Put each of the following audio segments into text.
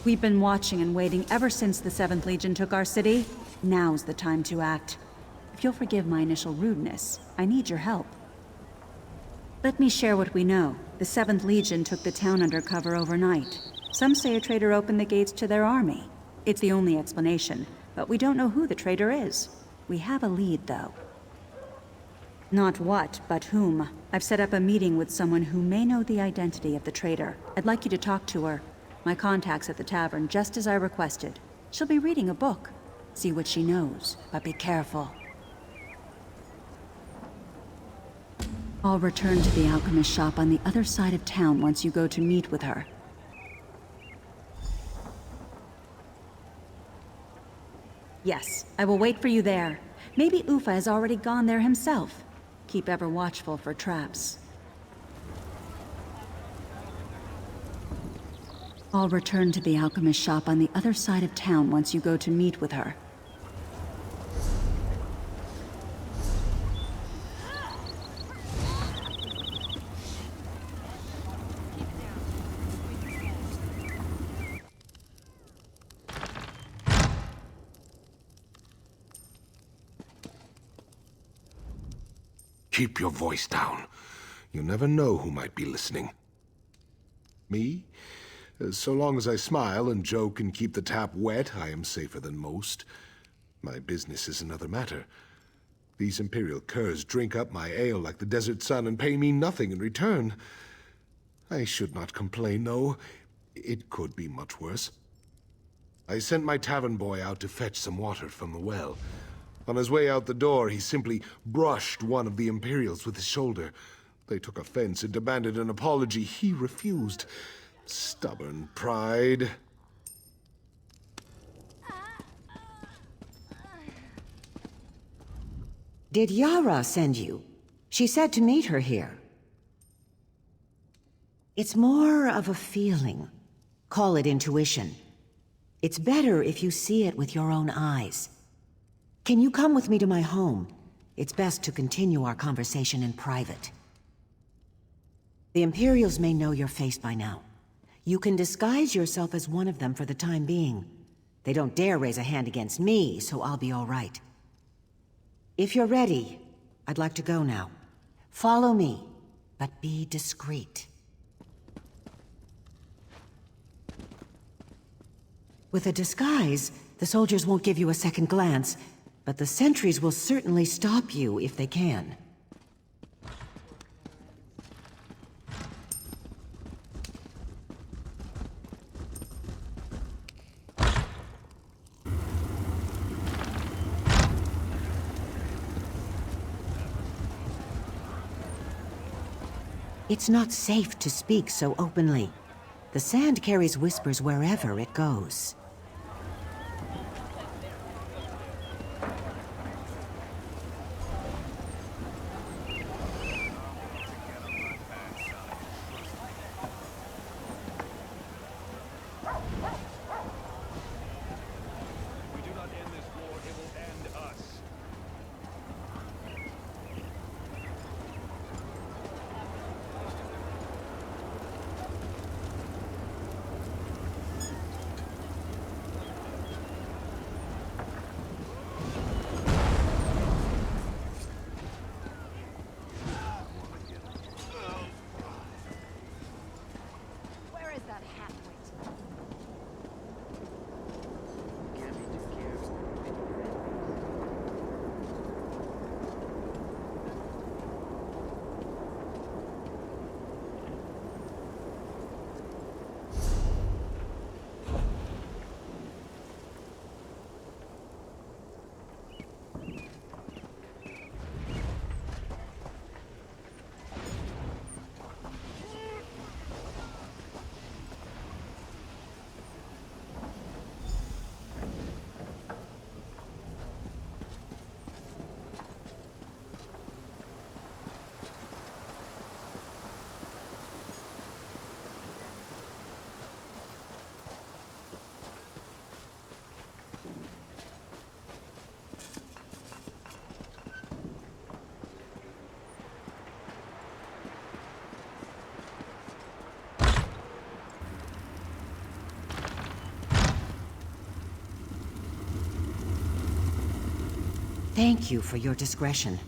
We've been watching and waiting ever since the 7th Legion took our city. Now's the time to act. If you'll forgive my initial rudeness, I need your help. Let me share what we know. The 7th Legion took the town under cover overnight. Some say a traitor opened the gates to their army. It's the only explanation, but we don't know who the traitor is. We have a lead, though. Not what, but whom. I've set up a meeting with someone who may know the identity of the traitor. I'd like you to talk to her. My contact's at the tavern, just as I requested. She'll be reading a book. See what she knows, but be careful. I'll return to the alchemist shop on the other side of town once you go to meet with her. Yes, I will wait for you there. Maybe Ufa has already gone there himself. Keep ever watchful for traps. I'll return to the alchemist shop on the other side of town once you go to meet with her. Keep your voice down. You never know who might be listening. Me? So long as I smile and joke and keep the tap wet, I am safer than most. My business is another matter. These Imperial curs drink up my ale like the desert sun and pay me nothing in return. I should not complain, though. It could be much worse. I sent my tavern boy out to fetch some water from the well. On his way out the door, he simply brushed one of the Imperials with his shoulder. They took offense and demanded an apology. He refused. Stubborn pride. Did Yarah send you? She said to meet her here. It's more of a feeling. Call it intuition. It's better if you see it with your own eyes. Can you come with me to my home? It's best to continue our conversation in private. The Imperials may know your face by now. You can disguise yourself as one of them for the time being. They don't dare raise a hand against me, so I'll be all right. If you're ready, I'd like to go now. Follow me, but be discreet. With a disguise, the soldiers won't give you a second glance, but the sentries will certainly stop you if they can. It's not safe to speak so openly. The sand carries whispers wherever it goes. Thank you for your discretion.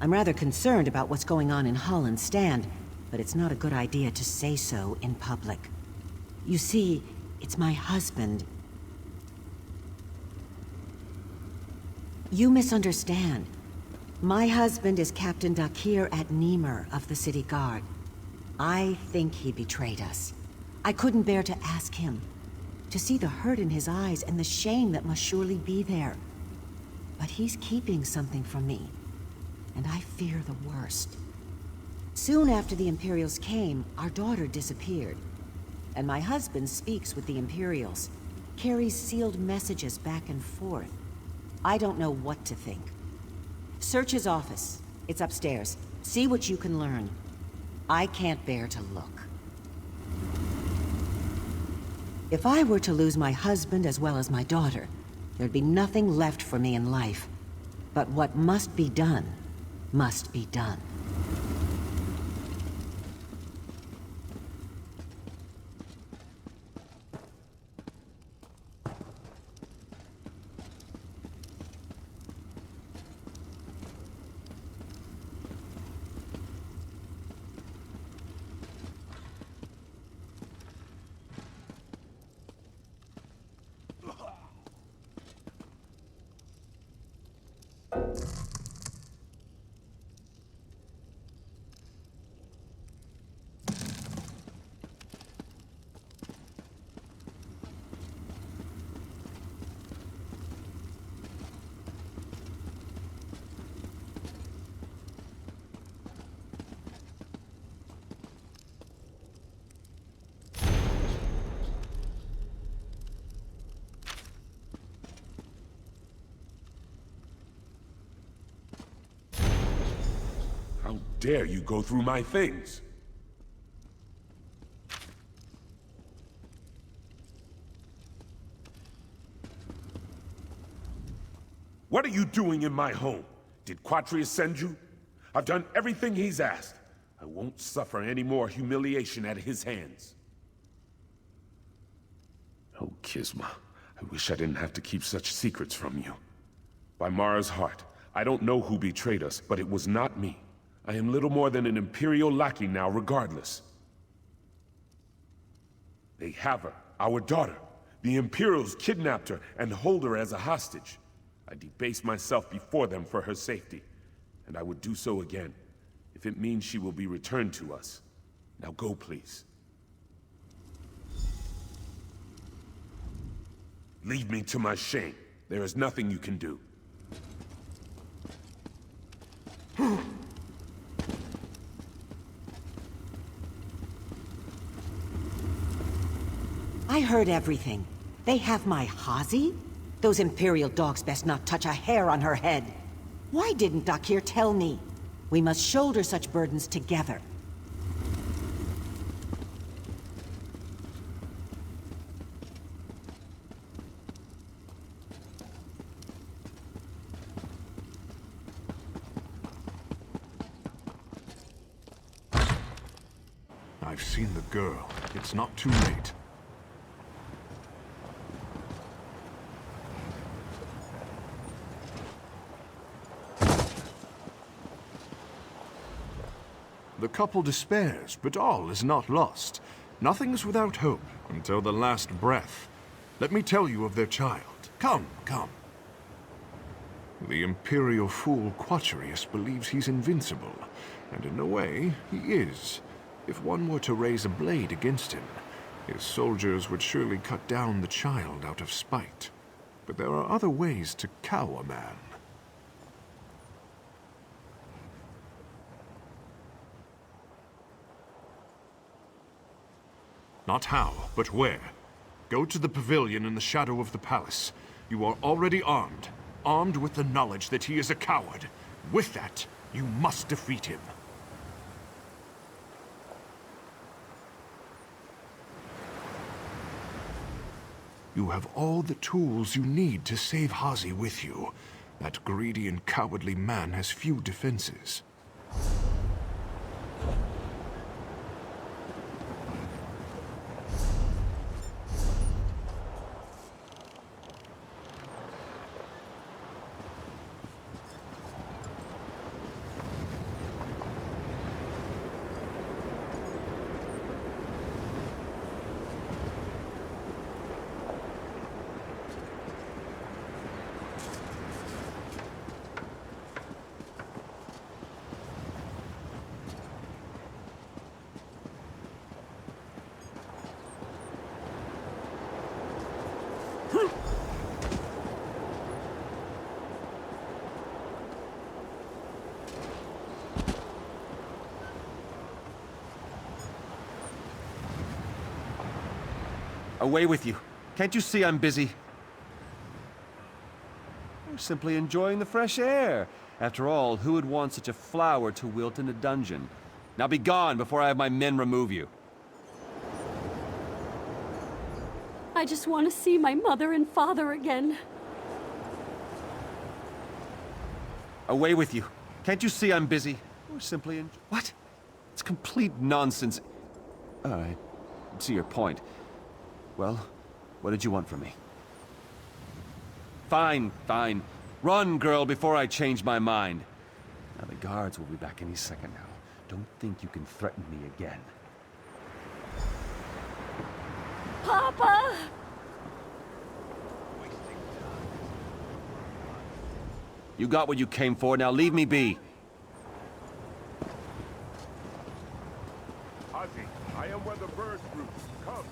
I'm rather concerned about what's going on in Hallin's stand, but it's not a good idea to say so in public. You see, it's my husband. You misunderstand. My husband is Captain Dakir at Niemer of the City Guard. I think he betrayed us. I couldn't bear to ask him. To see the hurt in his eyes and the shame that must surely be there. But he's keeping something from me, and I fear the worst. Soon after the Imperials came, our daughter disappeared. And my husband speaks with the Imperials, carries sealed messages back and forth. I don't know what to think. Search his office. It's upstairs. See what you can learn. I can't bear to look. If I were to lose my husband as well as my daughter, there'd be nothing left for me in life. But what must be done, must be done. How dare you go through my things? What are you doing in my home? Did Quatrius send you? I've done everything he's asked. I won't suffer any more humiliation at his hands. Oh, Kisma, I wish I didn't have to keep such secrets from you. By Mara's heart, I don't know who betrayed us, but it was not me. I am little more than an Imperial lackey now, regardless. They have her, our daughter. The Imperials kidnapped her and hold her as a hostage. I debase myself before them for her safety, and I would do so again, if it means she will be returned to us. Now go, please. Leave me to my shame. There is nothing you can do. I heard everything. They have my Hazi? Those Imperial dogs best not touch a hair on her head. Why didn't Dakir tell me? We must shoulder such burdens together. I've seen the girl. It's not too late. The couple despairs, but all is not lost. Nothing is without hope until the last breath. Let me tell you of their child. Come, come. The Imperial fool Quatrius believes he's invincible, and in a way, he is. If one were to raise a blade against him, his soldiers would surely cut down the child out of spite. But there are other ways to cow a man. Not how, but where. Go to the pavilion in the shadow of the palace. You are already armed. Armed with the knowledge that he is a coward. With that, you must defeat him. You have all the tools you need to save Hazi with you. That greedy and cowardly man has few defenses. Away with you. Can't you see I'm busy? I'm simply enjoying the fresh air. After all, who would want such a flower to wilt in a dungeon? Now be gone before I have my men remove you. I just want to see my mother and father again. Away with you. Can't you see I'm busy? Or simply What? It's complete nonsense. I see your point. Well, what did you want from me? Fine, fine. Run, girl, before I change my mind. Now, the guards will be back any second now. Don't think you can threaten me again. Papa! You got what you came for, now leave me be. Ozzy, I am where the birds roost. Come.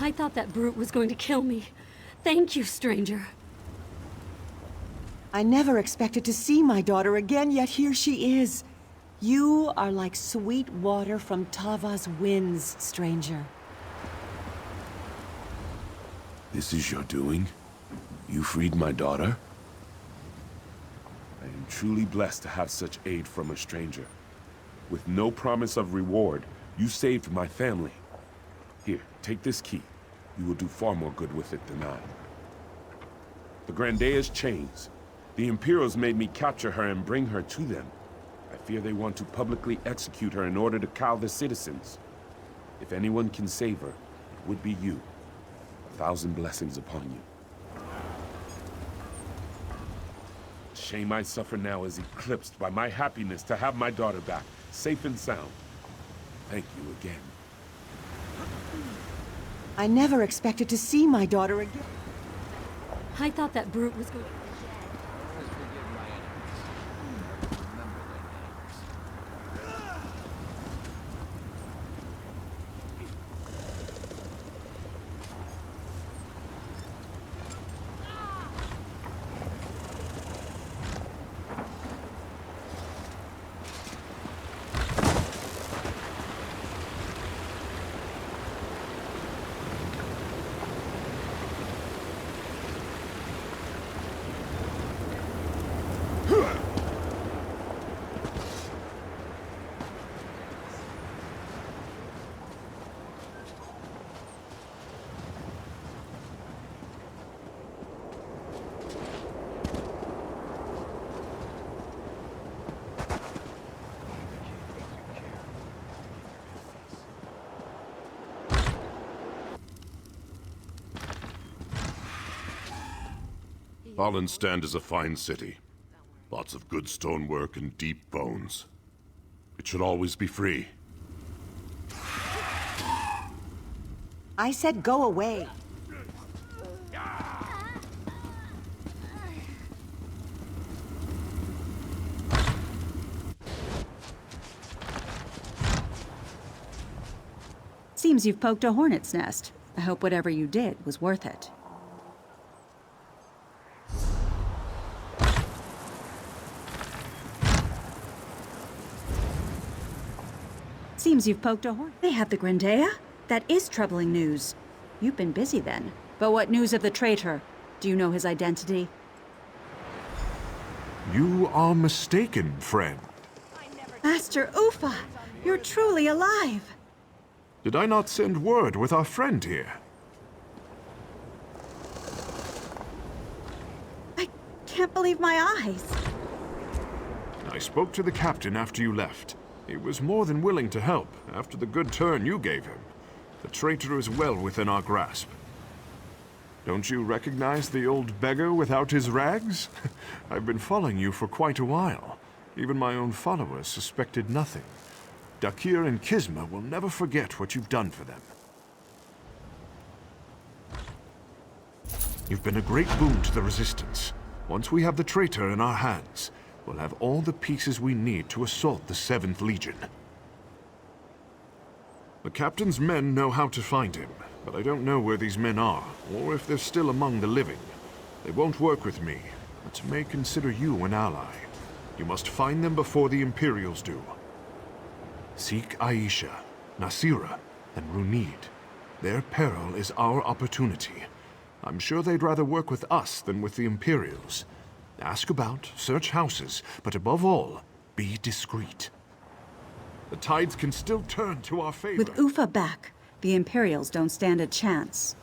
I thought that brute was going to kill me. Thank you, stranger. I never expected to see my daughter again, yet here she is. You are like sweet water from Tava's winds, stranger. This is your doing? You freed my daughter? I am truly blessed to have such aid from a stranger. With no promise of reward, you saved my family. Here, take this key. You will do far more good with it than I. The Grandea's chains. The Imperials made me capture her and bring her to them. I fear they want to publicly execute her in order to cow the citizens. If anyone can save her, it would be you. 1,000 blessings upon you. The shame I suffer now is eclipsed by my happiness to have my daughter back, safe and sound. Thank you again. I never expected to see my daughter again. I thought that brute was going to... Hollandstand is a fine city. Lots of good stonework and deep bones. It should always be free. I said go away. Seems you've poked a hornet's nest. I hope whatever you did was worth it. Seems you've poked a horn. They have the Grandea? That is troubling news. You've been busy then. But what news of the traitor? Do you know his identity? You are mistaken, friend. Master Ufa, you're truly alive. Did I not send word with our friend here? I can't believe my eyes. I spoke to the captain after you left. He was more than willing to help after the good turn you gave him. The traitor is well within our grasp. Don't you recognize the old beggar without his rags? I've been following you for quite a while. Even my own followers suspected nothing. Dakir and Kisma will never forget what you've done for them. You've been a great boon to the Resistance. Once we have the traitor in our hands, we'll have all the pieces we need to assault the 7th Legion. The captain's men know how to find him, but I don't know where these men are, or if they're still among the living. They won't work with me, but may consider you an ally. You must find them before the Imperials do. Seek Aisha, Nasira, and Runid. Their peril is our opportunity. I'm sure they'd rather work with us than with the Imperials. Ask about, search houses, but above all, be discreet. The tides can still turn to our favor. With Ufa back, the Imperials don't stand a chance.